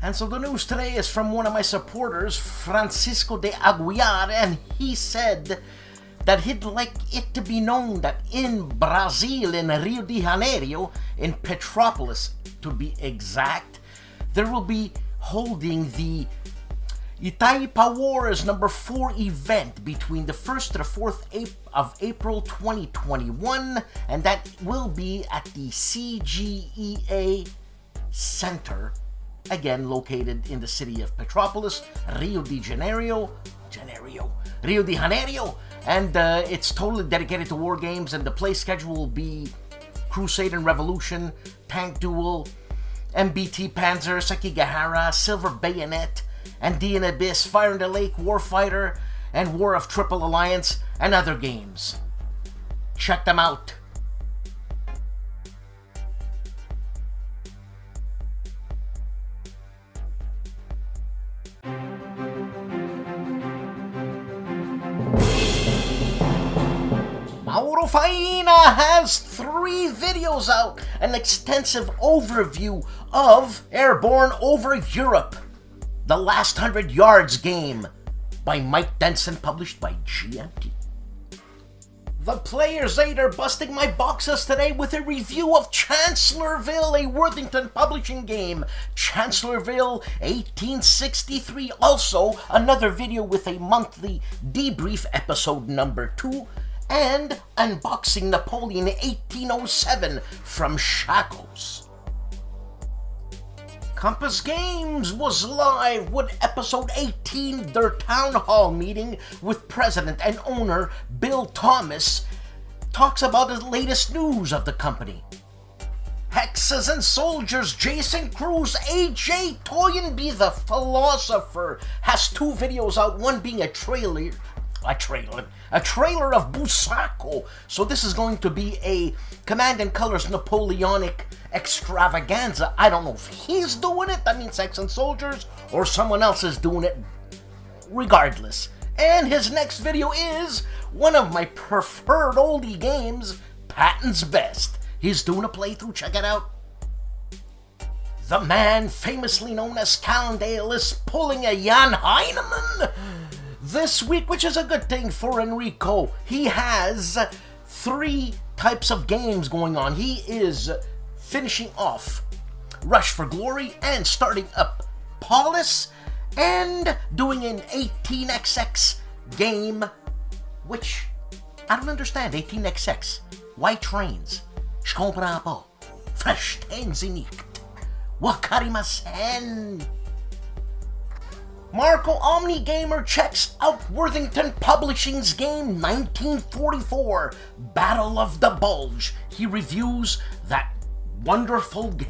And so the news today is from one of my supporters, Francisco de Aguiar, and he said that he'd like it to be known that in Brazil, in Rio de Janeiro, in Petrópolis to be exact, there will be holding the Itaipa Wars #4 event between the 1st to the 4th of April 2021, and that will be at the CGEA Center, again located in the city of Petrópolis, Rio de Janeiro, and it's totally dedicated to war games, and the play schedule will be Crusade and Revolution, Tank Duel, MBT Panzer, Sekigahara, Silver Bayonet, Andean Abyss, Fire in the Lake, Warfighter, and War of Triple Alliance, and other games. Check them out. Mauro Faina has 3 videos out, an extensive overview of Airborne Over Europe, The Last 100 Yards game by Mike Denson, published by GIMPY. The Players 8 are busting my boxes today with a review of Chancellorsville, a Worthington publishing game. Chancellorsville 1863. Also, another video with a monthly debrief, episode number 2, and unboxing Napoleon 1807 from Shackles. Compass Games was live with episode 18, their town hall meeting with president and owner Bill Thomas. Talks about the latest news of the company. Hexes and Soldiers, Jason Cruz, AJ Toynbee the Philosopher, has 2 videos out, one being a trailer of Busako. So this is going to be a Command and Colors Napoleonic extravaganza. I don't know if he's doing it, that means Hexes and Soldiers, or someone else is doing it. Regardless. And his next video is one of my preferred oldie games, Patton's Best. He's doing a playthrough, check it out. The man famously known as Calandale is pulling a Jan Heinemann this week, which is a good thing for Enrico. He has 3 types of games going on. He is finishing off Rush for Glory and starting up Paulus and doing an 18XX game, which I don't understand. 18XX. Why trains? Je comprends pas. Verstehen Sie nicht. Wakarimasen. Marco Omnigamer checks out Worthington Publishing's game 1944, Battle of the Bulge. He reviews that wonderful game.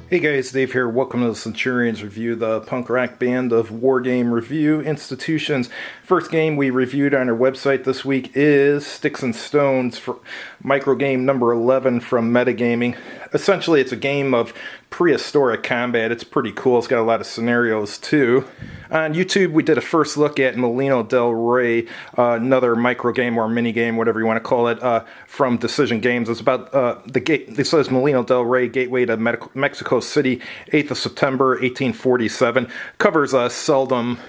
Hey guys, Dave here. Welcome to the Centurions Review, the punk rock band of wargame review institutions. First game we reviewed on our website this week is Sticks and Stones, for microgame number 11 from Metagaming. Essentially, it's a game of prehistoric combat. It's pretty cool. It's got a lot of scenarios too. On YouTube, we did a first look at Molino del Rey, another microgame or minigame, whatever you want to call it, from Decision Games. It's about the gate. It says Molino del Rey, Gateway to Mexico City, 8th of September, 1847. Covers a seldom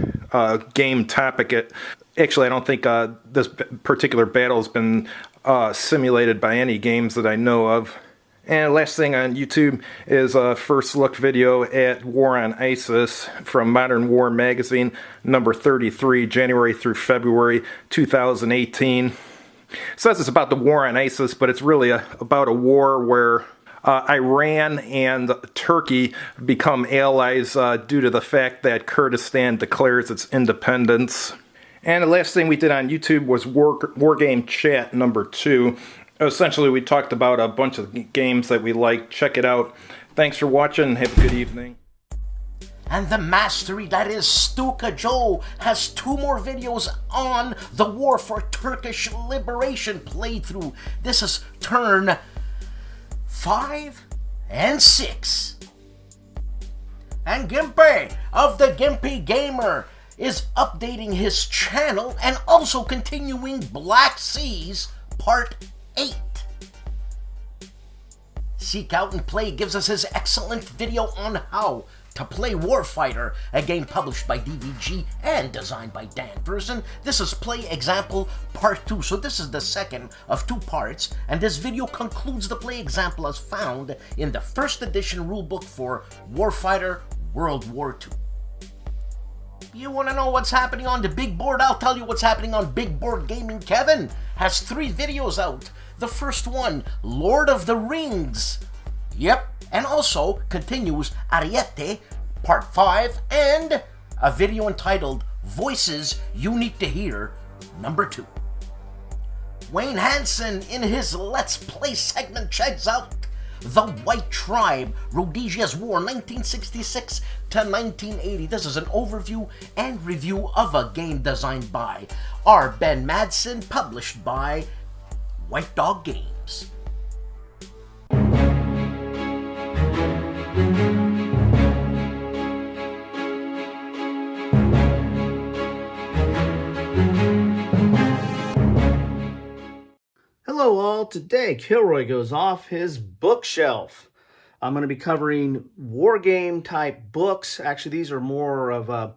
game topic. Actually, I don't think this particular battle has been simulated by any games that I know of. And last thing on YouTube is a first look video at War on ISIS from Modern War Magazine, number 33, January through February 2018. It says it's about the war on ISIS, but it's really about a war where Iran and Turkey become allies due to the fact that Kurdistan declares its independence. And the last thing we did on YouTube was War Game Chat number 2. Essentially, we talked about a bunch of games that we liked. Check it out. Thanks for watching. Have a good evening. And the mastery that is STUKAJOE has 2 more videos on the war for Turkish liberation playthrough. This is turn 5 and 6. And GIMPY of the GIMPY Gamer is updating his channel and also continuing Black Seas Part 8. Seek Out and Play gives us his excellent video on how to play Warfighter, a game published by DVG and designed by Dan Verson. This is Play Example Part 2, so this is the second of 2 parts, and this video concludes the play example as found in the 1st edition rulebook for Warfighter World War II. You want to know what's happening on the big board? I'll tell you what's happening on Big Board Gaming. Kevin has 3 videos out. The first one, Lord of the Rings. Yep, and also continues Ariete, Part 5, and a video entitled Voices You Need to Hear, number 2. Wayne Hansen, in his Let's Play segment, checks out The White Tribe, Rhodesia's War, 1966 to 1980. This is an overview and review of a game designed by R. Ben Madsen, published by White Dog Games. Hello all, today Kilroy goes off his bookshelf. I'm going to be covering war game type books. Actually, these are more of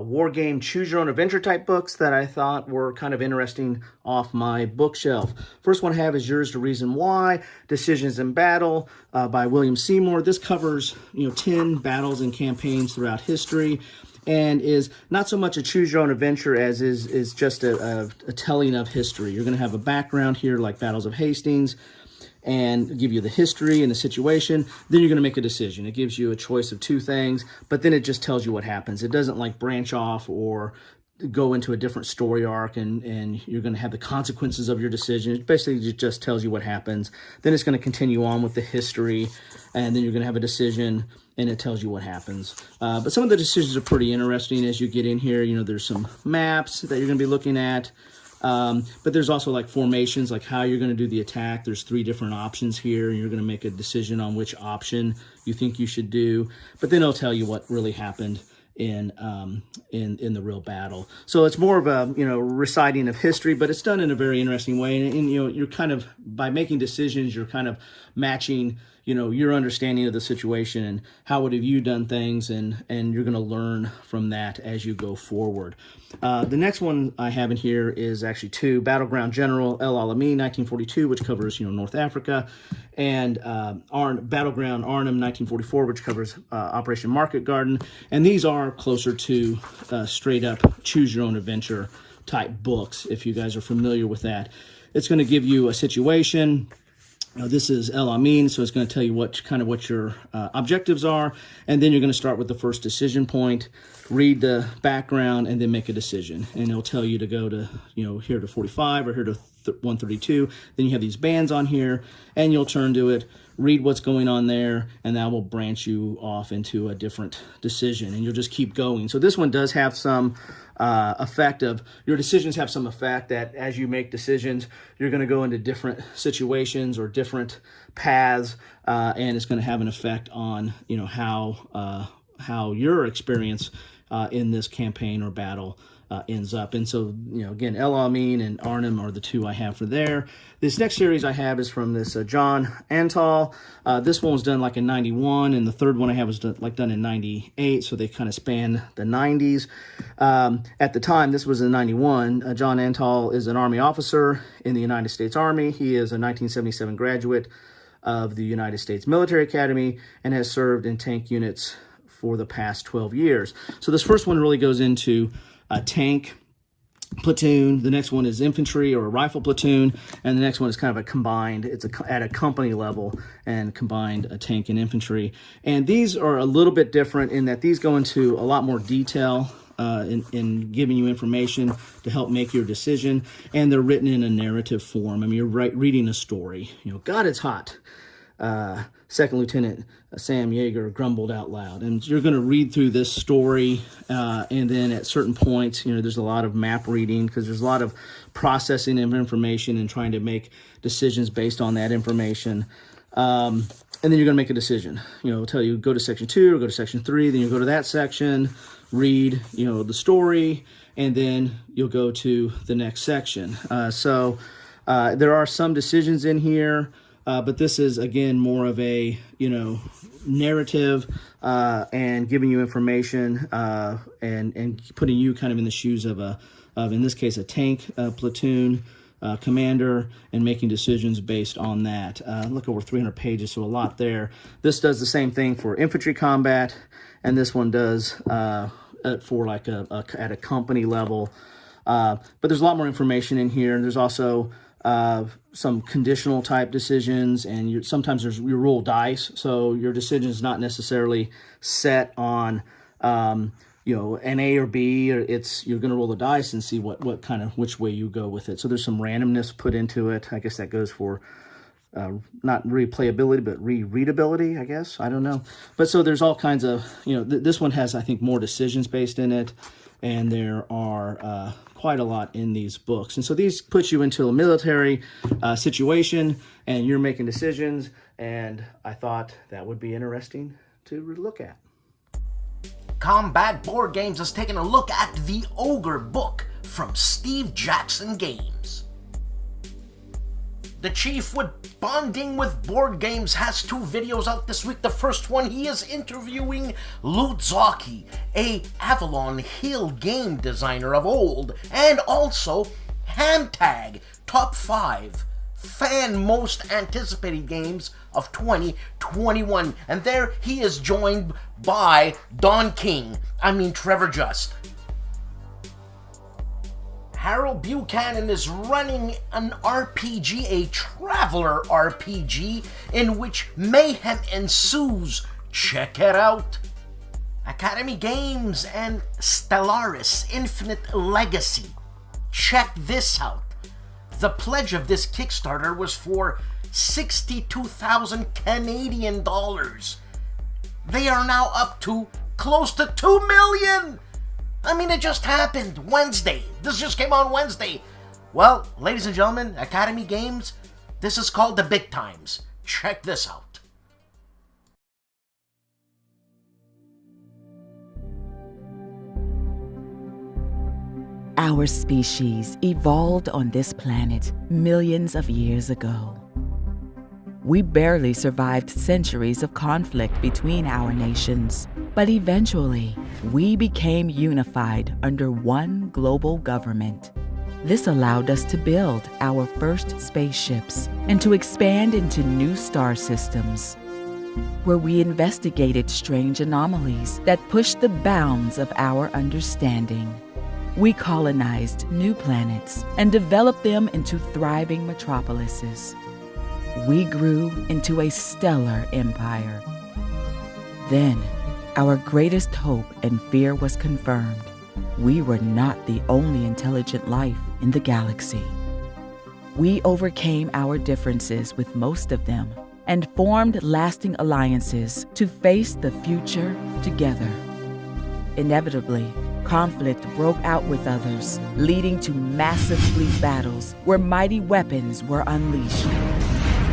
war game choose your own adventure type books that I thought were kind of interesting off my bookshelf. First one I have is Yours to Reason Why, Decisions in Battle by William Seymour. This covers 10 battles and campaigns throughout history, and is not so much a choose your own adventure as is just a telling of history. You're going to have a background here like battles of Hastings, and give you the history and the situation. Then you're going to make a decision. It gives you a choice of 2 things, but then it just tells you what happens. It doesn't like branch off or go into a different story arc and you're going to have the consequences of your decision. It basically just tells you what happens. Then it's going to continue on with the history, and then you're going to have a decision and it tells you what happens. But some of the decisions are pretty interesting as you get in here. There's some maps that you're going to be looking at. But there's also like formations, like how you're going to do the attack. There's 3 different options here, and you're going to make a decision on which option you think you should do. But then it'll tell you what really happened in the real battle. So it's more of a reciting of history, but it's done in a very interesting way. And you're kind of, by making decisions, you're kind of matching your understanding of the situation and how would have you done things, and you're going to learn from that as you go forward. The next one I have in here is actually 2, Battleground General El Alamein, 1942, which covers North Africa, and Battleground Arnhem, 1944, which covers Operation Market Garden. And these are closer to straight up choose your own adventure type books, if you guys are familiar with that. It's going to give you a situation. This is El Alamein, so it's going to tell you what your objectives are, and then you're going to start with the first decision point, read the background, and then make a decision. And it'll tell you to go to here to 45 or here to 132. Then you have these bands on here, and you'll turn to it, read what's going on there, and that will branch you off into a different decision, and you'll just keep going. So this one does have some effect of, your decisions have some effect that as you make decisions, you're going to go into different situations or different paths, and it's going to have an effect on how your experience in this campaign or battle ends up. And so, again, El Alamein and Arnhem are the 2 I have for there. This next series I have is from this John Antal. This one was done like in 91, and the third one I have was done in 98, so they kind of span the 90s. At the time, this was in 91. John Antal is an Army officer in the United States Army. He is a 1977 graduate of the United States Military Academy and has served in tank units for the past 12 years. So this first one really goes into a tank platoon. The next one is infantry or a rifle platoon, and the next one is kind of a combined, it's at a company level and combined a tank and infantry. And these are a little bit different in that these go into a lot more detail in giving you information to help make your decision, and they're written in a narrative form. I mean, you're reading a story. You know, God, it's hot. Second Lieutenant Sam Yeager grumbled out loud. And you're going to read through this story, and then at certain points, you know, there's a lot of map reading because there's a lot of processing of information and trying to make decisions based on that information. And then you're going to make a decision. You know, it'll tell you go to section 2 or go to section 3. Then you go to that section, read, you know, the story, and then you'll go to the next section. So there are some decisions in here. But this is, again, more of a, you know, narrative and giving you information and putting you kind of in the shoes of in this case, a tank platoon commander and making decisions based on that. Look, over 300 pages, so a lot there. This does the same thing for infantry combat, and this one does for like at a company level. But there's a lot more information in here. There's also some conditional type decisions, and sometimes you roll dice, so your decision is not necessarily set on you know, an A or B, or you're going to roll the dice and see what kind of which way you go with it. So there's some randomness put into it. I guess that goes for not replayability but rereadability, I guess. I don't know. But so there's all kinds of, you know, this one has, I think, more decisions based in it, and there are quite a lot in these books. And so these put you into a military situation, and you're making decisions, and I thought that would be interesting to look at. Combat Board Games has taken a look at the Ogre book from Steve Jackson Games. The chief with Bonding with Board Games has 2 videos out this week. The first one, he is interviewing Lutzaki, a Avalon Hill game designer of old, and also Handtag, top 5 fan most anticipated games of 2021. And there he is joined by Trevor Just. Harold Buchanan is running an RPG, a Traveler RPG, in which mayhem ensues. Check it out. Academy Games and Stellaris Infinite Legacy. Check this out. The pledge of this Kickstarter was for 62,000 Canadian dollars. They are now up to close to 2 million! I mean, it just happened Wednesday. This just came on Wednesday. Well, ladies and gentlemen, Academy Games, this is called the big times. Check this out. Our species evolved on this planet millions of years ago. We barely survived centuries of conflict between our nations, but eventually, we became unified under one global government. This allowed us to build our first spaceships and to expand into new star systems, where we investigated strange anomalies that pushed the bounds of our understanding. We colonized new planets and developed them into thriving metropolises. We grew into a stellar empire. Then, our greatest hope and fear was confirmed. We were not the only intelligent life in the galaxy. We overcame our differences with most of them and formed lasting alliances to face the future together. Inevitably, conflict broke out with others, leading to massive fleet battles where mighty weapons were unleashed.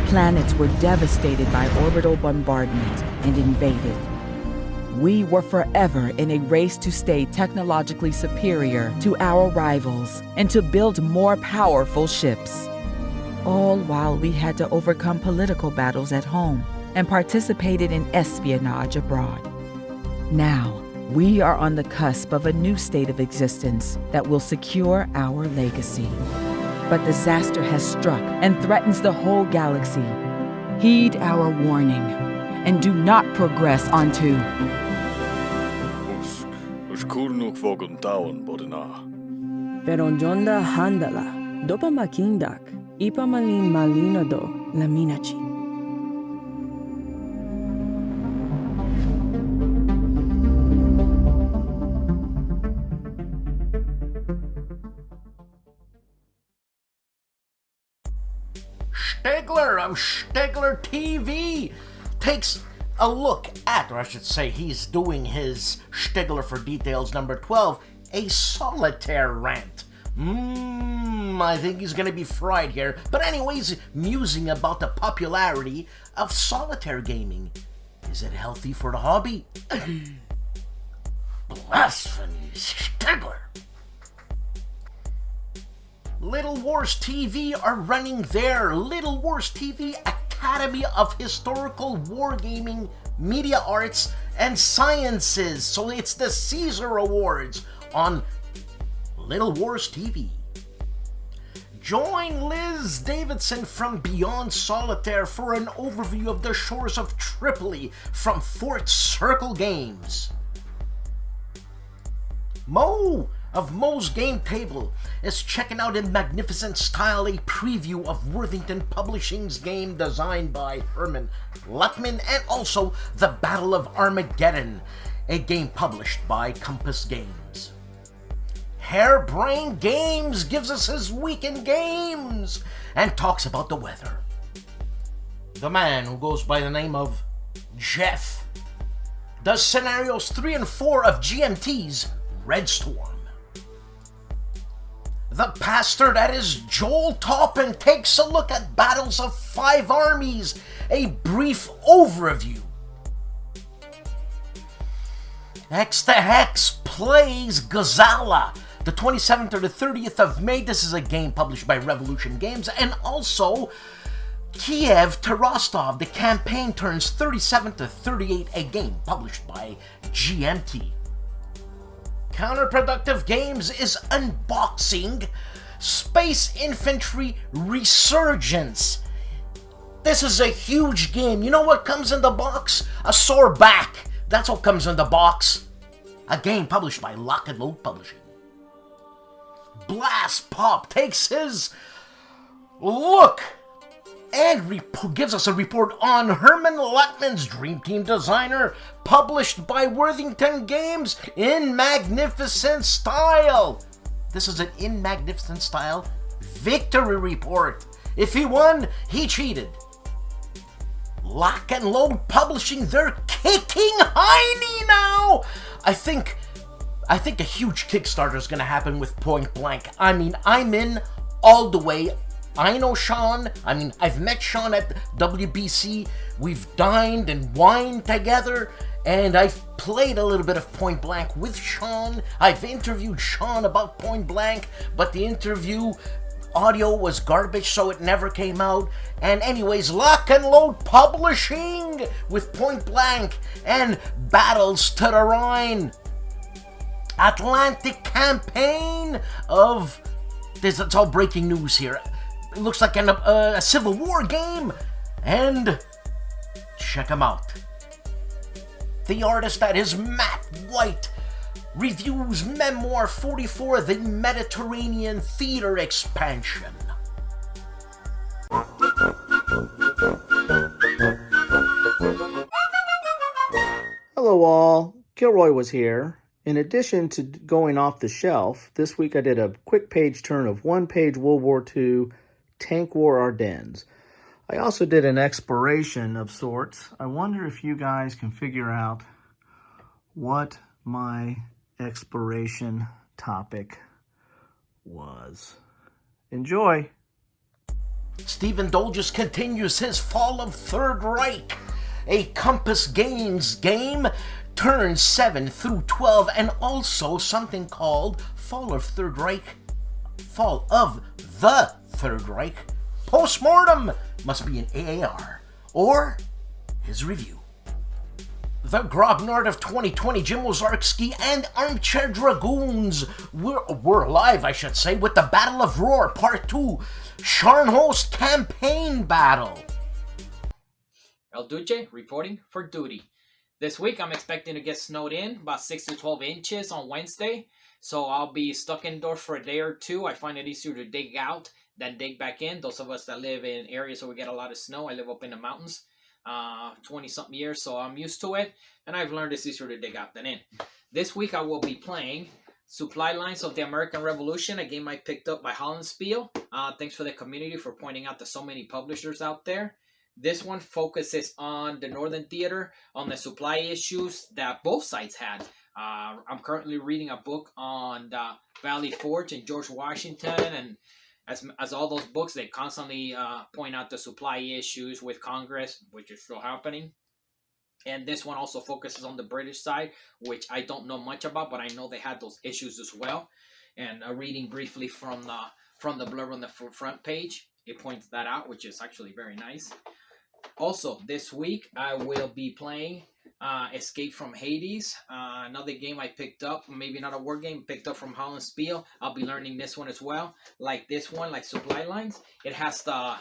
Planets were devastated by orbital bombardment and invaded. We were forever in a race to stay technologically superior to our rivals and to build more powerful ships. All while we had to overcome political battles at home and participated in espionage abroad. Now, we are on the cusp of a new state of existence that will secure our legacy. But disaster has struck and threatens the whole galaxy. Heed our warning and do not progress onto Usk, uskurnuk vogon taon bodina. Peronjonda handala, dopa makindak, ipa malin malinodo, laminachi. Stigler of Stigler TV takes a look at, or I should say he's doing his Stigler for Details number 12, a solitaire rant. I think he's gonna be fried here. But anyways, musing about the popularity of solitaire gaming. Is it healthy for the hobby? Blasphemy, Stigler. Little Wars TV are running their Little Wars TV Academy of Historical Wargaming Media Arts and Sciences. So it's the Caesar Awards on Little Wars TV. Join Liz Davidson from Beyond Solitaire for an overview of the shores of Tripoli from Fort Circle Games. Mo of Mo's Game Table is checking out in magnificent style a preview of Worthington Publishing's game designed by Herman Luttman, and also The Battle of Armageddon, a game published by Compass Games. Hairbrain Games gives us his week in games and talks about the weather. The man who goes by the name of Jeff does scenarios 3 and 4 of GMT's Red Storm. The pastor that is Joel Toppin takes a look at Battles of 5 Armies, a brief overview. X the Hex plays Gazala, the 27th or the 30th of May. This is a game published by Revolution Games. And also, Kiev to Rostov, the campaign turns 37 to 38, a game published by GMT. Counterproductive Games is unboxing Space Infantry Resurgence. This is a huge game. You know what comes in the box? A sore back. That's what comes in the box. A game published by Lock and Load Publishing. BLASTPOP takes his look and gives us a report on Herman Luttman's Dream Team Designer, published by Worthington Games in magnificent style. This is an in magnificent style victory report. If he won, he cheated. Lock and Load Publishing, they're kicking Heine now. I think a huge Kickstarter is going to happen with Point Blank. I mean, I'm in all the way. I know Sean. I mean, I've met Sean at WBC. We've dined and wined together, and I've played a little bit of Point Blank with Sean. I've interviewed Sean about Point Blank, but the interview audio was garbage, so it never came out. And anyways, Lock and Load Publishing with Point Blank and Battles to the Rhine. Atlantic campaign of this. It's all breaking news here. It looks like a Civil War game, and check him out. The artist that is Matt White reviews Memoir 44, the Mediterranean Theater Expansion. Hello all, Kilroy was here. In addition to going off the shelf, this week I did a quick page turn of one-page World War II Tank War Ardennes. I also did an exploration of sorts. I wonder if you guys can figure out what my exploration topic was. Enjoy! Stephen Dolges continues his Fall of Third Reich, a Compass Games game, turns 7 through 12, and also something called Fall of Third Reich, Fall of the Third Reich, Postmortem, must be an AAR, or his review. The Grognard of 2020, Jim Wozarski and Armchair Dragoons were live, I should say, with the Battle of Roar Part 2, Scharnhorst Campaign Battle. ARDWULF'S reporting for duty. This week I'm expecting to get snowed in about 6 to 12 inches on Wednesday, so I'll be stuck indoors for a day or two. I find it easier to dig out than dig back in. Those of us that live in areas where we get a lot of snow, I live up in the mountains 20-something years, so I'm used to it, and I've learned it's easier to dig out than in. This week I will be playing Supply Lines of the American Revolution, a game I picked up by HOLLANDSPIELE. Thanks for the community for pointing out there's so many publishers out there. This one focuses on the Northern Theater, on the supply issues that both sides had. I'm currently reading a book on the Valley Forge and George Washington, and as all those books, they constantly point out the supply issues with Congress, which is still happening. And this one also focuses on the British side, which I don't know much about, but I know they had those issues as well. And reading briefly from the blurb on the front page, it points that out, which is actually very nice. Also, this week I will be playing Escape from Hades, another game I picked up, maybe not a war game, picked up from HOLLANDSPIELE. I'll be learning this one as well, like this one, like Supply Lines. It has the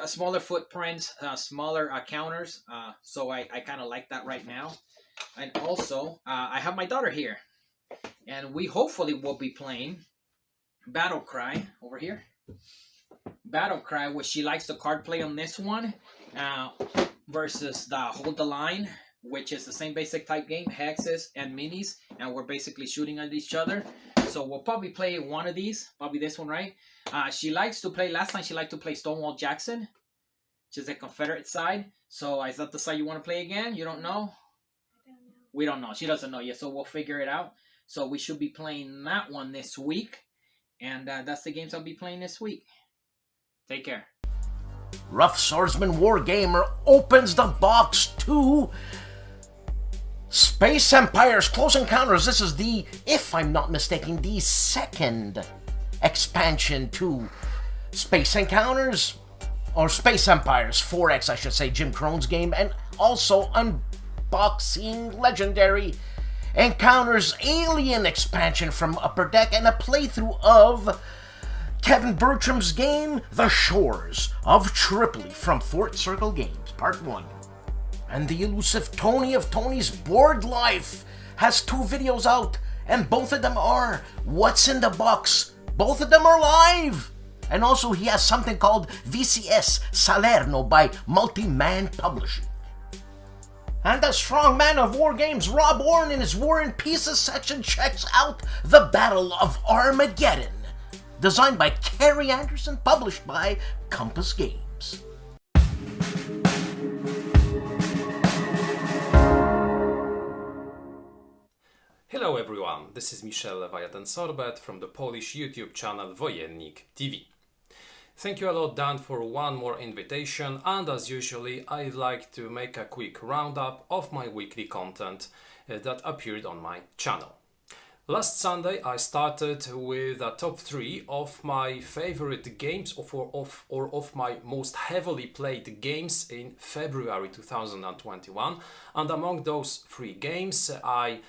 smaller footprints, smaller counters, so I kind of like that right now. And also, I have my daughter here, and we hopefully will be playing Battle Cry over here. Battle Cry, which she likes the card play on this one, versus the Hold the Line, which is the same basic type game, hexes and minis, and we're basically shooting at each other. So we'll probably play one of these, probably this one, right? She likes to play, last time she liked to play Stonewall Jackson, which is the Confederate side. So is that the side you want to play again? You don't know? I don't know. We don't know. She doesn't know yet, so we'll figure it out. So we should be playing that one this week, and that's the games I'll be playing this week. Take care. Rough Swordsman Wargamer opens the box to Space Empires Close Encounters. This is the, if I'm not mistaken, the second expansion to Space Encounters, or Space Empires 4X, I should say, Jim Crone's game, and also unboxing legendary Encounters Alien expansion from Upper Deck, and a playthrough of Kevin Bertram's game, The Shores of Tripoli from Fort Circle Games, Part 1. And the elusive Tony of Tony's Board Life has 2 videos out, and both of them are What's in the Box. Both of them are live! And also he has something called VCS Salerno by Multi-Man Publishing. And the strong man of war games, Rob Orne, in his War and Pieces section checks out The Battle of Armageddon, designed by Kerry Anderson, published by Compass Games. Hello everyone, this is Michel Leviathan-Sorbet from the Polish YouTube channel Wojennick TV. Thank you a lot, Dan, for one more invitation, and as usually I'd like to make a quick roundup of my weekly content that appeared on my channel. Last Sunday I started with a top 3 of my favorite games or of my most heavily played games in February 2021, and among those 3 games I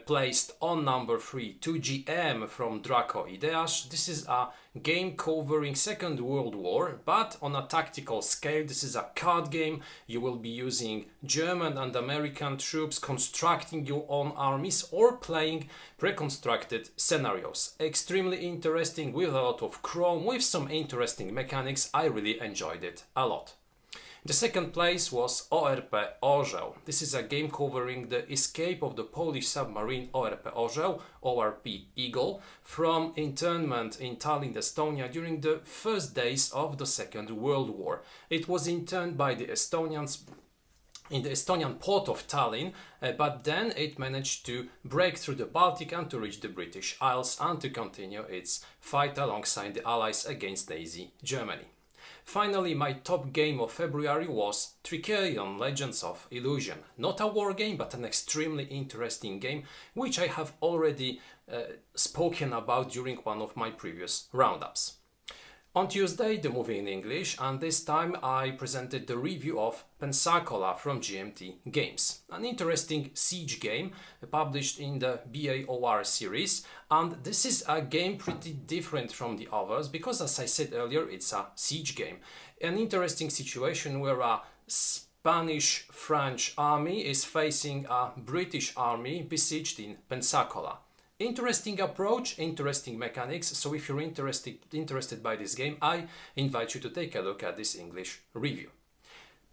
placed on number 3 2GM from Draco Ideas. This is a game covering Second World War, but on a tactical scale. This is a card game. You will be using German and American troops, constructing your own armies or playing pre-constructed scenarios. Extremely interesting, with a lot of chrome, with some interesting mechanics. I really enjoyed it a lot. The second place was ORP Orzeł. This is a game covering the escape of the Polish submarine ORP Orzeł, ORP Eagle, from internment in Tallinn, Estonia during the first days of the Second World War. It was interned by the Estonians in the Estonian port of Tallinn, but then it managed to break through the Baltic and to reach the British Isles and to continue its fight alongside the Allies against Nazi Germany. Finally, my top game of February was Trickerion Legends of Illusion. Not a war game, but an extremely interesting game, which I have already spoken about during one of my previous roundups. On Tuesday, the movie in English, and this time I presented the review of Pensacola from GMT Games, an interesting siege game published in the BAOR series, and this is a game pretty different from the others because, as I said earlier, it's a siege game. An interesting situation where a Spanish-French army is facing a British army besieged in Pensacola. Interesting approach, interesting mechanics, so if you're interested by this game, I invite you to take a look at this English review.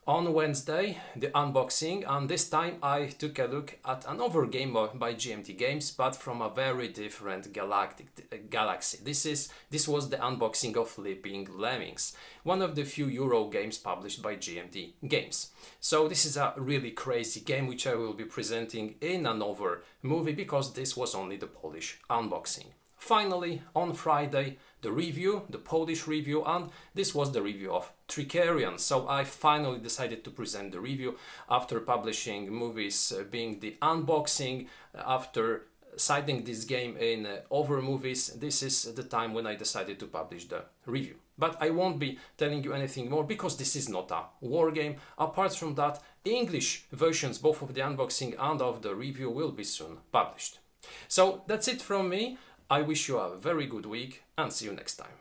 On Wednesday, the unboxing, and this time I took a look at another game by GMT Games, but from a very different galaxy. This was the unboxing of Leaping Lemmings, one of the few Euro games published by GMT Games. So this is a really crazy game which I will be presenting in another movie, because this was only the Polish unboxing. Finally, on Friday, the review, the Polish review, and this was the review of Tricarion. So I finally decided to present the review after publishing movies being the unboxing, after citing this game in other movies. This is the time when I decided to publish the review. But I won't be telling you anything more, because this is not a war game. Apart from that, English versions both of the unboxing and of the review will be soon published. So that's it from me. I wish you a very good week and see you next time.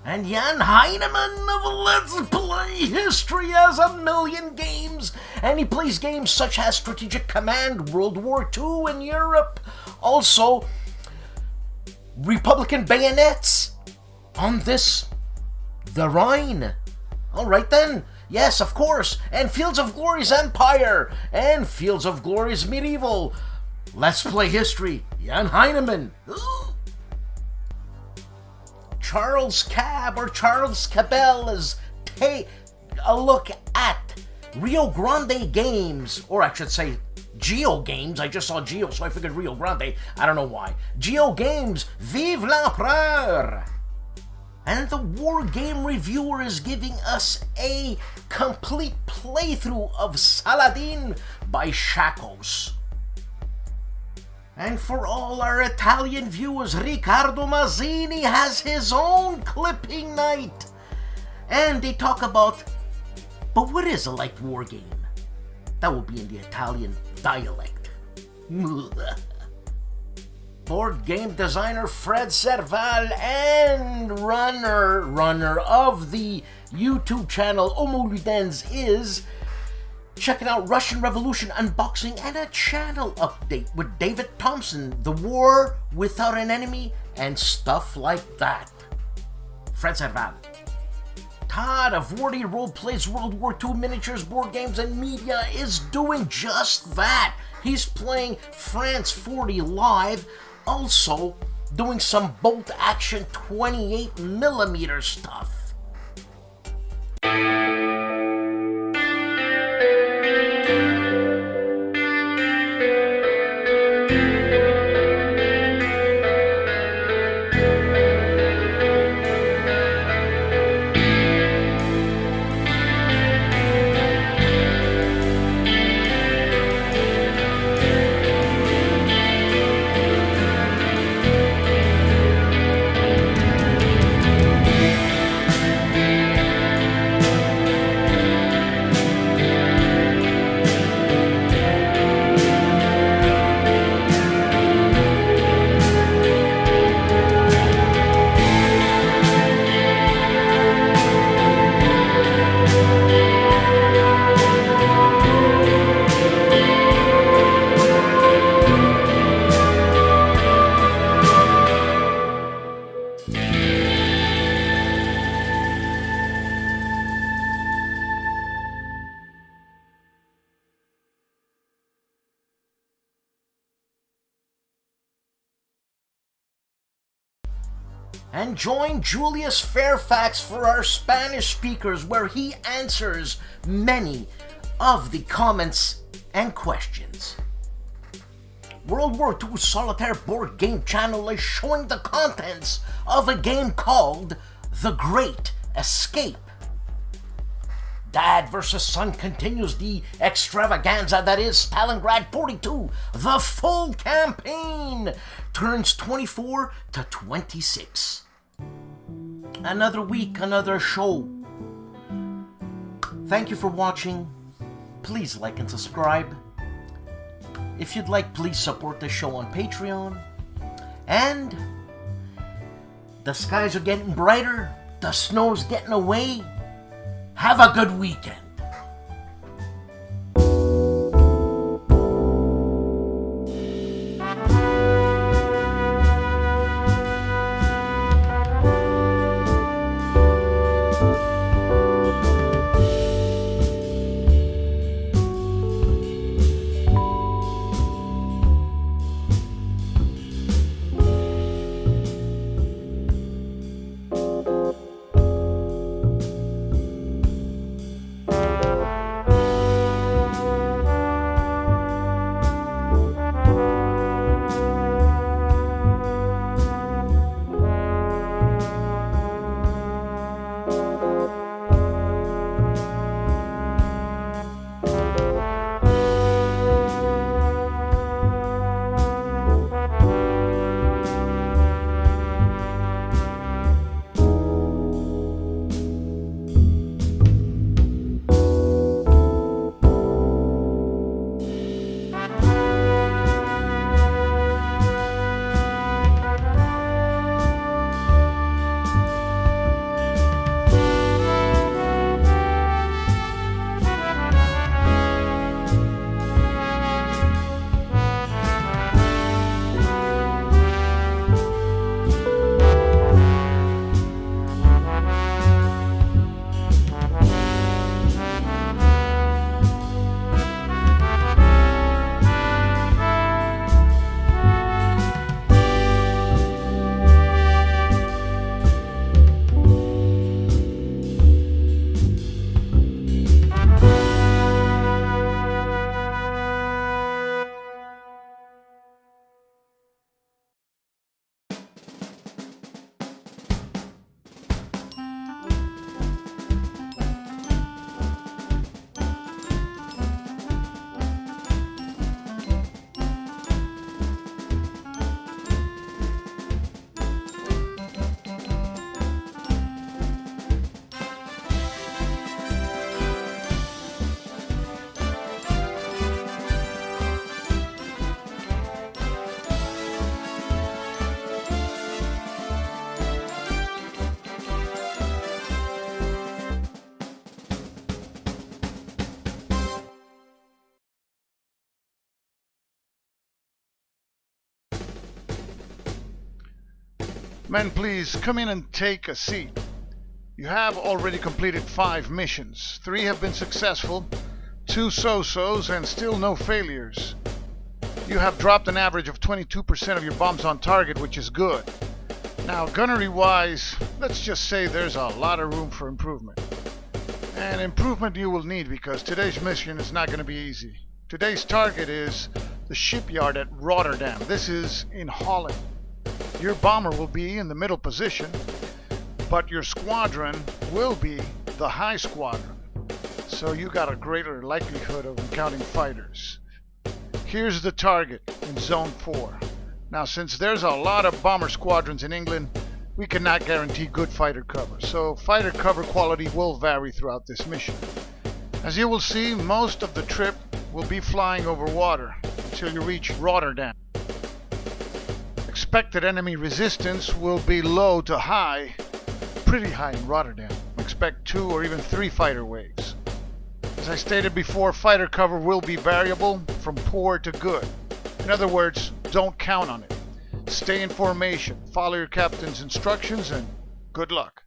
And Jan Heinemann of Let's Play History has a million games, and he plays games such as Strategic Command, World War II in Europe, also Republican Bayonets on the Rhine. Alright then, yes, of course, and Fields of Glory's Empire, and Fields of Glory's Medieval. Let's Play History, Jan Heinemann. Charles Cab or Charles Cabell is take a look at Rio Grande Games, or I should say Geo Games. I just saw Geo, so I figured Rio Grande. I don't know why. Geo Games, Vive l'Empereur. And the War Game Reviewer is giving us a complete playthrough of Saladin by Shackles. And for all our Italian viewers, Riccardo Mazzini has his own clipping night. And they talk about, but what is a light war game? That will be in the Italian dialect. Board game designer Fred Serval and runner of the YouTube channel Homoludens is checking out Russian Revolution unboxing and a channel update with David Thompson, The War Without an Enemy, and stuff like that. Fred Serval. Todd of Wordy Roleplays World War II Miniatures, Board Games, and Media is doing just that. He's playing France 40 live, also doing some bolt action 28mm stuff. And join Julius Fairfax for our Spanish speakers, where he answers many of the comments and questions. World War II Solitaire Board Game Channel is showing the contents of a game called The Great Escape. Dad vs. Son continues the extravaganza that is Stalingrad 42. The full campaign turns 24 to 26. Another week, another show. Thank you for watching. Please like and subscribe. If you'd like, please support the show on Patreon. And the skies are getting brighter. The snow's getting away. Have a good weekend. Men, please come in and take a seat. You have already completed 5 missions. 3 have been successful, 2 so-sos, and still no failures. You have dropped an average of 22% of your bombs on target, which is good. Now, gunnery-wise, let's just say there's a lot of room for improvement. And improvement you will need, because today's mission is not going to be easy. Today's target is the shipyard at Rotterdam. This is in Holland. Your bomber will be in the middle position, but your squadron will be the high squadron. So you got a greater likelihood of encountering fighters. Here's the target in Zone 4. Now, since there's a lot of bomber squadrons in England, we cannot guarantee good fighter cover. So fighter cover quality will vary throughout this mission. As you will see, most of the trip will be flying over water until you reach Rotterdam. Expected enemy resistance will be low to high, pretty high in Rotterdam. Expect 2 or even 3 fighter waves. As I stated before, fighter cover will be variable from poor to good. In other words, don't count on it. Stay in formation, follow your captain's instructions, and good luck.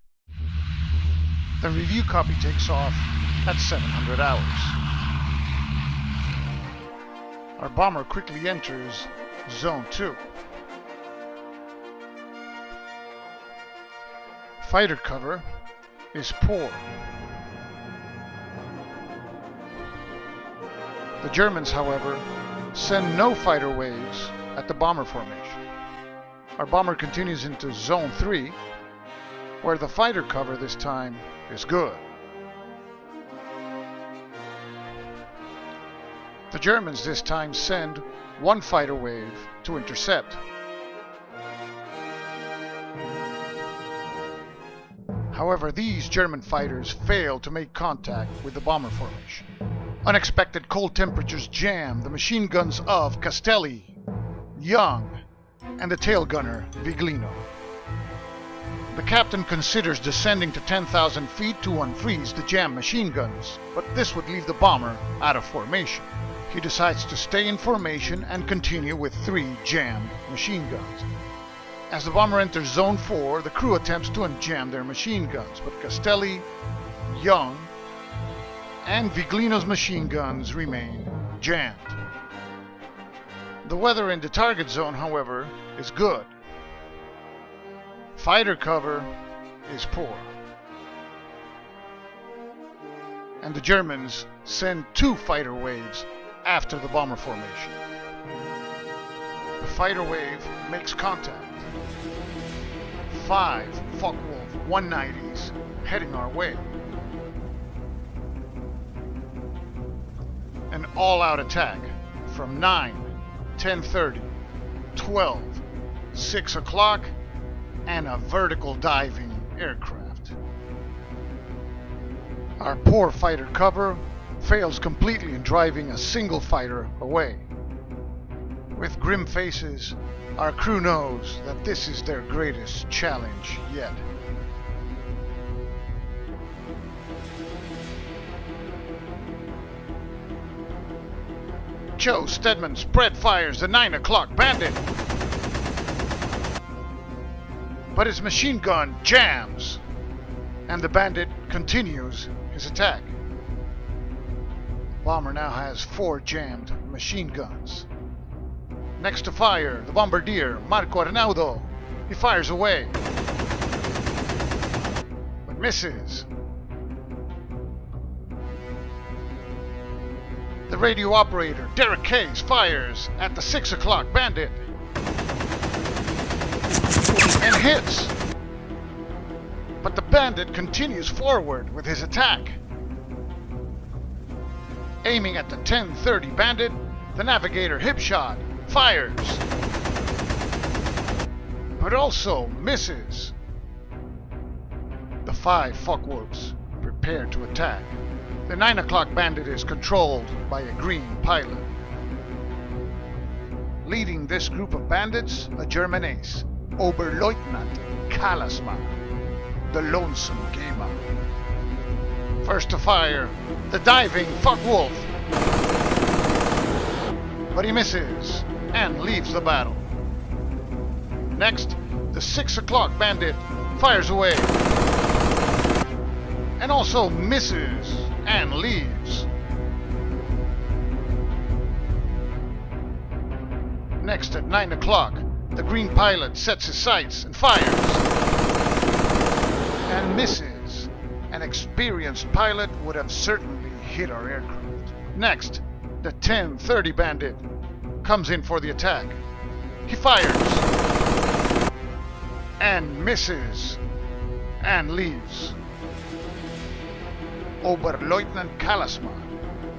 The review copy takes off at 700 hours. Our bomber quickly enters Zone 2. Fighter cover is poor. The Germans, however, send no fighter waves at the bomber formation. Our bomber continues into Zone 3, where the fighter cover this time is good. The Germans this time send 1 fighter wave to intercept. However, these German fighters fail to make contact with the bomber formation. Unexpected cold temperatures jam the machine guns of Castelli, Young, and the tail gunner Viglino. The captain considers descending to 10,000 feet to unfreeze the jam machine guns, but this would leave the bomber out of formation. He decides to stay in formation and continue with 3 jammed machine guns. As the bomber enters Zone 4, the crew attempts to unjam their machine guns, but Castelli, Young, and Viglino's machine guns remain jammed. The weather in the target zone, however, is good. Fighter cover is poor. And the Germans send 2 fighter waves after the bomber formation. The fighter wave makes contact. 5 Focke-Wulf 190s heading our way. An all-out attack from 9, 10:30, 12, 6 o'clock, and a vertical diving aircraft. Our poor fighter cover fails completely in driving a single fighter away. With grim faces, our crew knows that this is their greatest challenge yet. Joe Stedman spread fires the 9 o'clock bandit, but his machine gun jams, and the bandit continues his attack. Bomber now has 4 jammed machine guns. Next to fire, the bombardier, Marco Arnaudo. He fires away, but misses. The radio operator, Derek Case, fires at the 6 o'clock bandit and hits. But the bandit continues forward with his attack. Aiming at the 10:30 bandit, the navigator Hipshot fires, but also misses. The 5 Focke-Wulfs prepare to attack. The 9 o'clock bandit is controlled by a green pilot. Leading this group of bandits, a German ace, Oberleutnant Kalasma, the lonesome gamer. First to fire, the diving Focke-Wulf, but he misses and leaves the battle. Next, the 6 o'clock bandit fires away and also misses and leaves. Next at 9 o'clock, the green pilot sets his sights and fires and misses. An experienced pilot would have certainly hit our aircraft. Next, the 10:30 bandit comes in for the attack. He fires and misses and leaves. Oberleutnant Kalasma,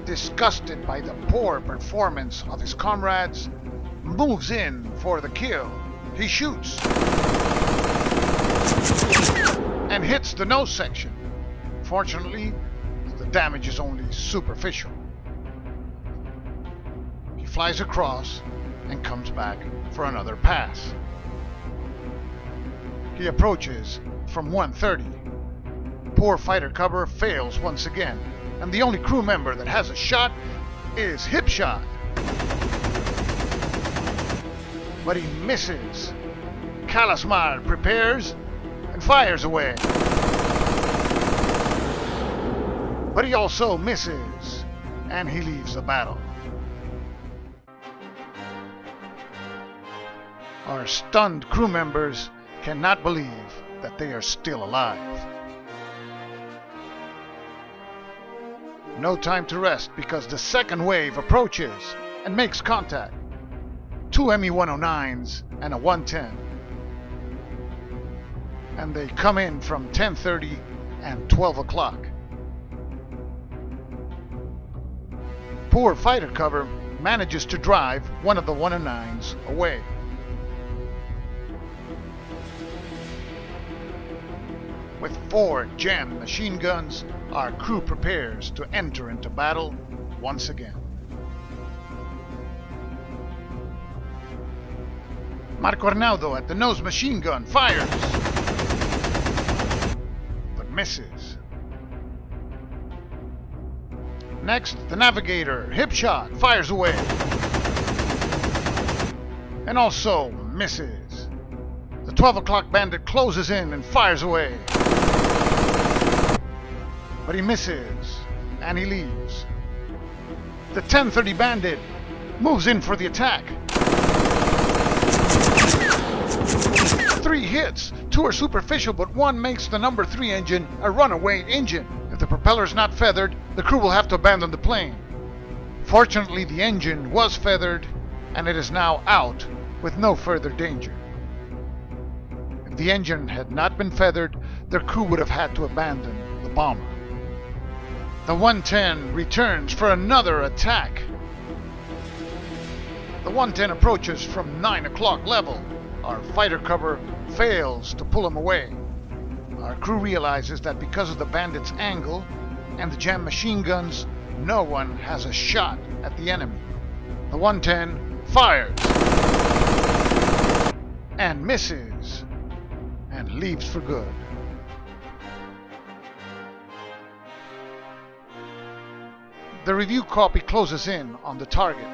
disgusted by the poor performance of his comrades, moves in for the kill. He shoots and hits the nose section. Fortunately, the damage is only superficial. He flies across and comes back for another pass. He approaches from 1:30. Poor fighter cover fails once again, and the only crew member that has a shot is Hipshot. But he misses. Kalasmar prepares and fires away. But he also misses, and he leaves the battle. Our stunned crew members cannot believe that they are still alive. No time to rest because the second wave approaches and makes contact. 2 ME-109s and a 110. And they come in from 10:30 and 12 o'clock. Poor fighter cover manages to drive one of the 109s away. With 4 jammed machine guns, our crew prepares to enter into battle once again. Marco Arnaudo at the nose machine gun fires misses. Next, the navigator, hip shot, fires away. And also misses. The 12 o'clock bandit closes in and fires away. But he misses, and he leaves. The 10:30 bandit moves in for the attack. 3 hits. 2 are superficial, but 1 makes the number 3 engine a runaway engine. If the propeller is not feathered, the crew will have to abandon the plane. Fortunately, the engine was feathered, and it is now out with no further danger. If the engine had not been feathered, the crew would have had to abandon the bomber. The 110 returns for another attack. The 110 approaches from 9 o'clock level. Our fighter cover fails to pull him away. Our crew realizes that because of the bandit's angle and the jammed machine guns, no one has a shot at the enemy. The 110 fires and misses and leaves for good. The review copy closes in on the target.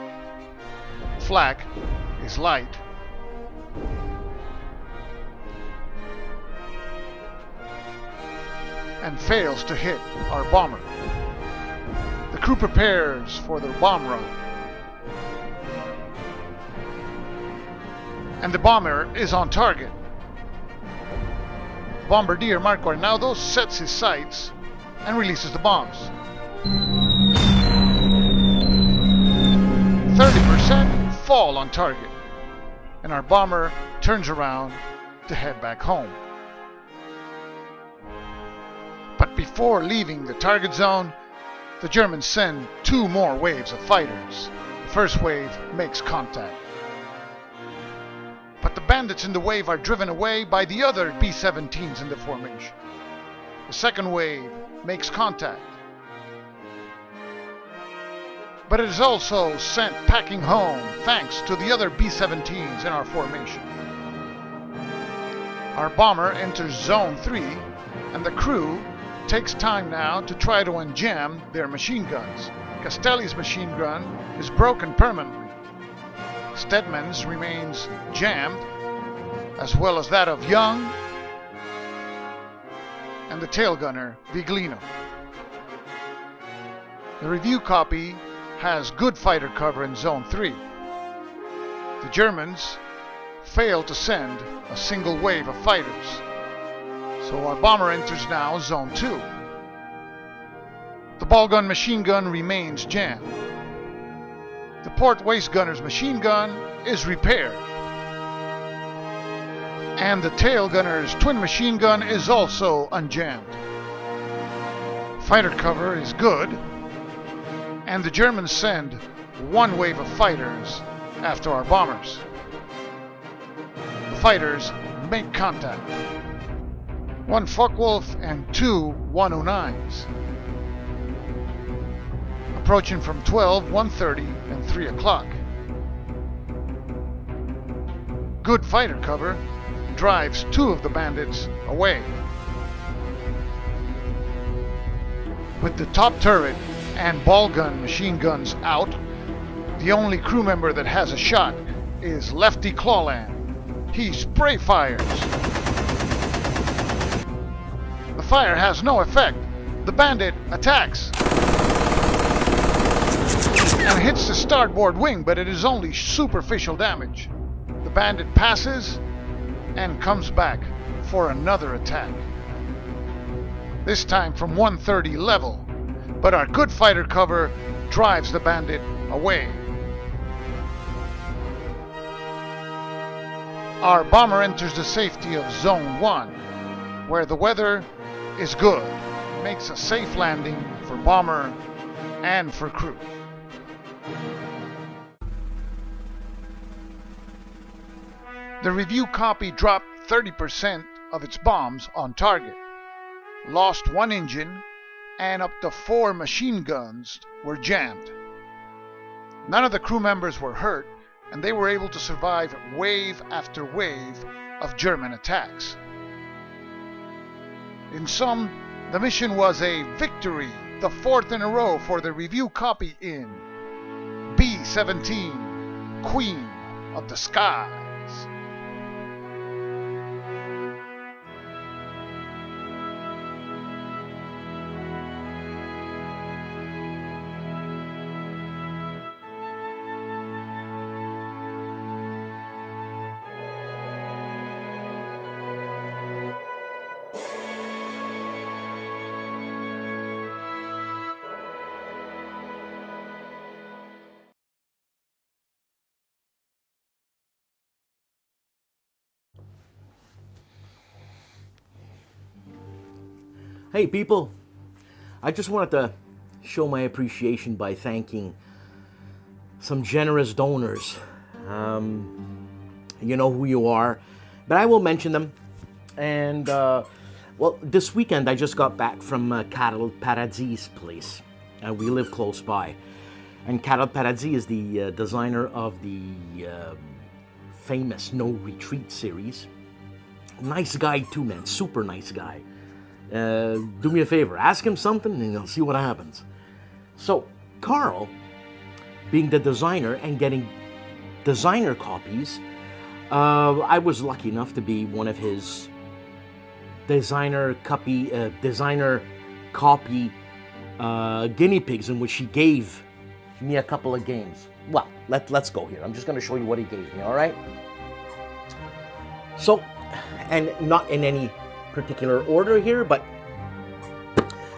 Flak is light. And fails to hit our bomber. The crew prepares for their bomb run. And the bomber is on target. Bombardier Marco Arnaldo sets his sights and releases the bombs. 30% fall on target, and our bomber turns around to head back home. But before leaving the target zone, the Germans send 2 more waves of fighters. The first wave makes contact. But the bandits in the wave are driven away by the other B-17s in the formation. The second wave makes contact. But it is also sent packing home thanks to the other B-17s in our formation. Our bomber enters Zone 3, and the crew takes time now to try to unjam their machine guns. Castelli's machine gun is broken permanently. Stedman's remains jammed, as well as that of Young and the tail gunner Viglino. The review copy has good fighter cover in Zone 3. The Germans failed to send a single wave of fighters, so our bomber enters now Zone 2. The ball gun machine gun remains jammed. The port waist gunner's machine gun is repaired. And the tail gunner's twin machine gun is also unjammed. Fighter cover is good, and the Germans send 1 wave of fighters after our bombers. The fighters make contact. 1 Focke-Wulf and 2 109s. Approaching from 12, 1:30, and 3 o'clock. Good fighter cover drives 2 of the bandits away. With the top turret and ball gun machine guns out, the only crew member that has a shot is Lefty Clawland. He spray fires. The fire has no effect. The bandit attacks and hits the starboard wing, but it is only superficial damage. The bandit passes and comes back for another attack. This time from 130 level, but our good fighter cover drives the bandit away. Our bomber enters the safety of Zone 1, where the weather is good. It makes a safe landing for bomber and for crew. The review copy dropped 30% of its bombs on target, lost 1 engine, and up to 4 machine guns were jammed. None of the crew members were hurt, and they were able to survive wave after wave of German attacks. In sum, The mission was a victory, the 4th in a row for the review copy in B17, Queen of the Skies. Hey people, I just wanted to show my appreciation by thanking some generous donors. You know who you are, but I will mention them. And well, this weekend I just got back from CARROLL Paradis' place. We live close by. And CARROLL Paradis is the designer of the famous No Retreat series. Nice guy too, man, super nice guy. Do me a favor, ask him something and you'll see what happens. So, Carl, being the designer and getting designer copies, I was lucky enough to be one of his designer copy guinea pigs, in which he gave me a couple of games. Well, let's go here. I'm just going to show you what he gave me, all right? So, and not in any particular order here, but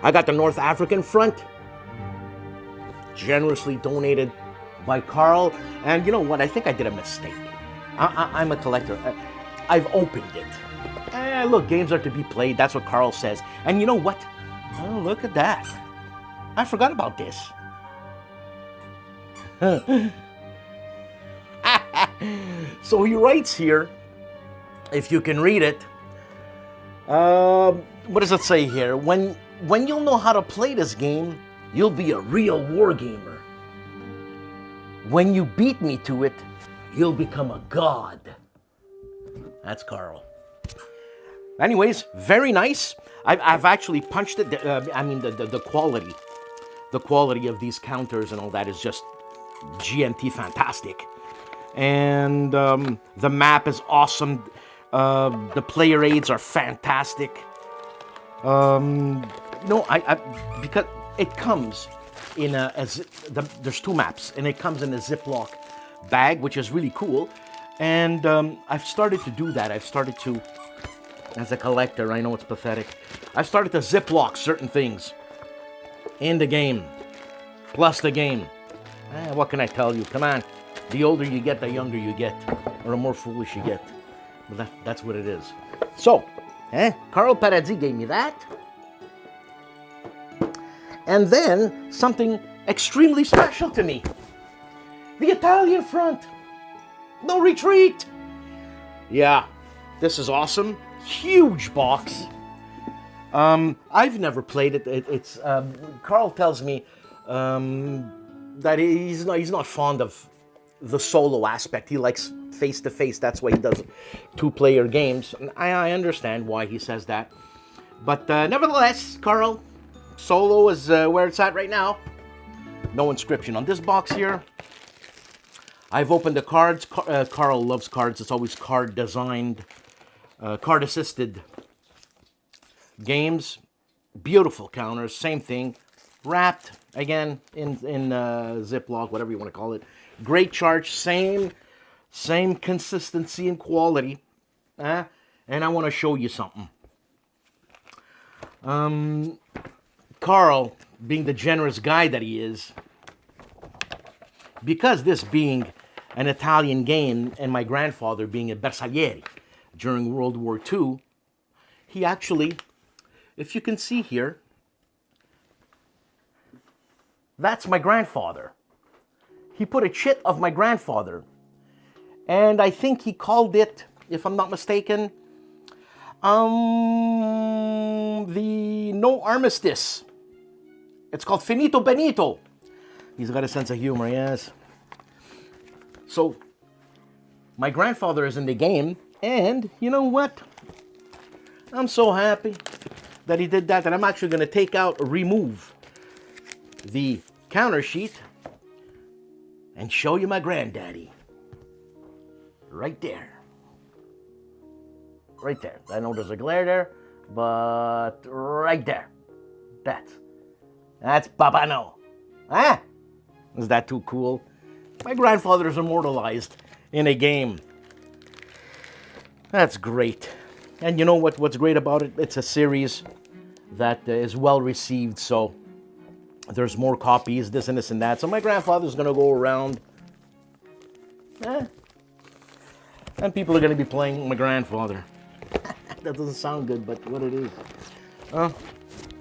I got the North African front, generously donated by Carl. And you know what? I think I did a mistake. I'm a collector. I've opened it. Look, games are to be played. That's what Carl says. And you know what? Oh, look at that. I forgot about this. So he writes here, if you can read it, what does it say here? When you'll know how to play this game, you'll be a real war gamer. When you beat me to it, you'll become a god. That's Carl. Anyways, very nice. I've actually punched it. I mean, the quality of these counters and all that is just GMT fantastic. And the map is awesome. The player aids are fantastic. You know, because it comes in there's 2 maps, and it comes in a Ziploc bag, which is really cool. And I've started to do that. I've started to, as a collector, I know it's pathetic, I've started to Ziploc certain things in the game, plus the game. What can I tell you? Come on. The older you get, the younger you get, or the more foolish you get. But that's what it is. So, CARROLL Paradis gave me that. And then something extremely special to me. The Italian front. No Retreat. Yeah, this is awesome. Huge box. I've never played it. It's Carl tells me that he's not fond of the solo aspect. He likes face-to-face. That's why he does 2-player games. And I understand why he says that. But nevertheless, Carl, solo is where it's at right now. No inscription on this box here. I've opened the cards. Carl loves cards. It's always card-designed, card-assisted games. Beautiful counters. Same thing. Wrapped, again, in Ziploc, whatever you want to call it. Great charge. Same consistency and quality. And I want to show you something. Carl, being the generous guy that he is, because this being an Italian game and my grandfather being a bersagliere during World War II, he actually, if you can see here, that's my grandfather. He put a chit of my grandfather. And I think he called it, if I'm not mistaken, the No Armistice. It's called Finito Benito. He's got a sense of humor, yes. So, my grandfather is in the game, and you know what? I'm so happy that he did that. And I'm actually going to remove the counter sheet and show you my granddaddy. Right there. Right there. I know there's a glare there, but right there. That's CAPUANO. Huh? Is that too cool? My grandfather is immortalized in a game. That's great. And you know what's great about it? It's a series that is well received, so there's more copies, this and this and that. So my grandfather's going to go around. And people are going to be playing my grandfather. That doesn't sound good, but what it is.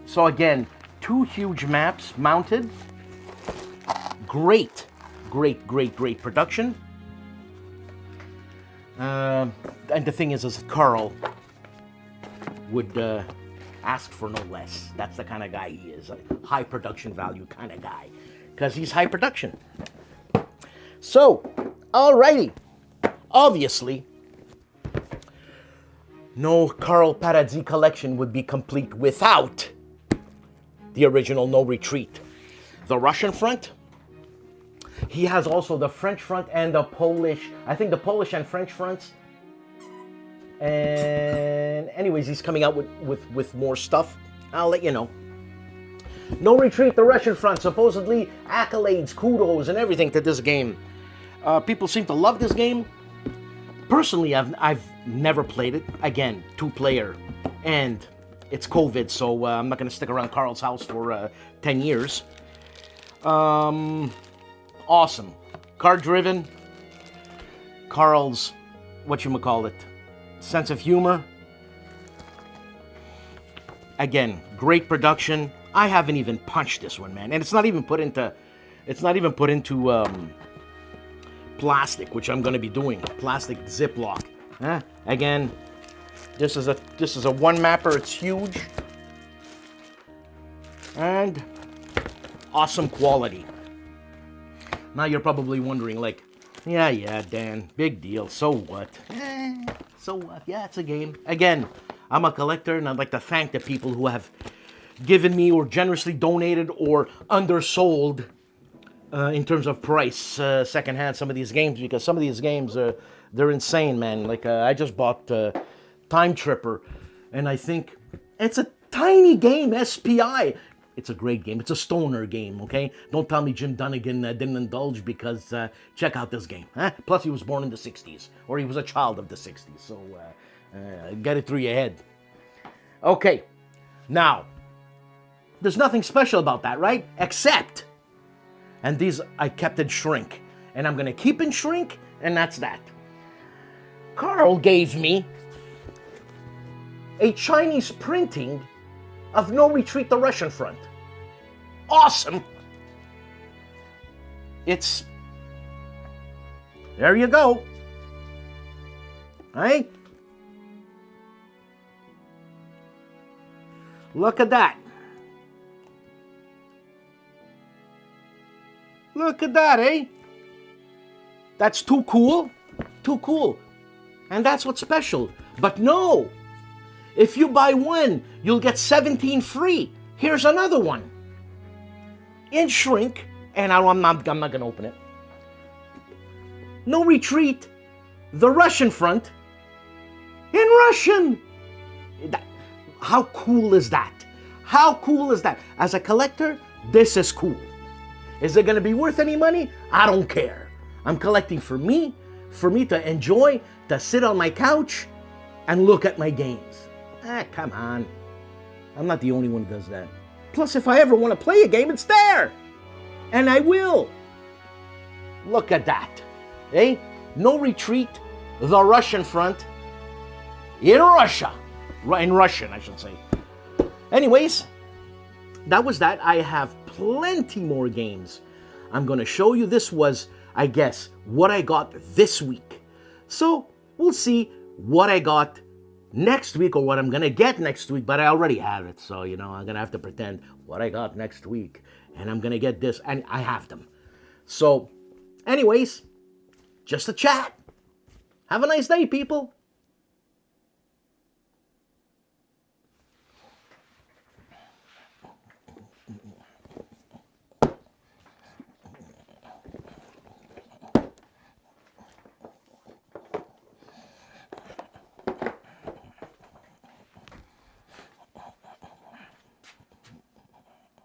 So again, 2 huge maps mounted. Great production. And the thing is CARROLL would ask for no less. That's the kind of guy he is, a high production value kind of guy, because he's high production. So, alrighty. Obviously, no CARROLL Paradis collection would be complete without the original No Retreat. The Russian front. He has also the French front and the Polish, I think the Polish and French fronts. And anyways, he's coming out with more stuff. I'll let you know. No Retreat, the Russian front. Supposedly accolades, kudos, and everything to this game. People seem to love this game. Personally, I've never played it. Again, 2-player. And it's COVID, so I'm not going to stick around CARROLL's house for 10 years. Awesome. Card-driven. CARROLL's, whatchamacallit, sense of humor. Again, great production. I haven't even punched this one, man. And it's not even put into plastic, which I'm going to be doing. Plastic Ziploc. Again, this is a one mapper. It's huge. And awesome quality. Now you're probably wondering, like, yeah, Dan, big deal. So what? So what? Yeah, it's a game. Again, I'm a collector, and I'd like to thank the people who have given me or generously donated or undersold in terms of price secondhand some of these games, because some of these games they're insane, man. Like I just bought Time Tripper, and I think it's a tiny game, SPI. It's a great game. It's a stoner game, okay? Don't tell me Jim Dunnigan didn't indulge, because check out this game. Plus, he was born in the 60s, or he was a child of the 60s, so get it through your head. Okay, now, there's nothing special about that, right? Except, and these I kept in shrink, and I'm going to keep in shrink, and that's that. CARROLL gave me a Chinese printing of No Retreat, the Russian front. Awesome. It's, there you go. Right? Look at that. Look at that, eh? That's too cool. Too cool. And that's what's special. But no. If you buy one, you'll get 17 free. Here's another one. In shrink. And I'm not going to open it. No Retreat. The Russian front. In Russian. How cool is that? How cool is that? As a collector, this is cool. Is it going to be worth any money? I don't care. I'm collecting for me to enjoy, to sit on my couch and look at my games. Come on. I'm not the only one who does that. Plus, if I ever want to play a game, it's there. And I will. Look at that. Eh? No Retreat, the Russian front. In Russia. In Russian, I should say. Anyways, that was that. I have plenty more games I'm going to show you. This was, I guess, what I got this week. So, we'll see what I got next week or what I'm going to get next week, but I already have it. So, I'm going to have to pretend what I got next week. And I'm going to get this, and I have them. So, anyways, just a chat. Have a nice day, people.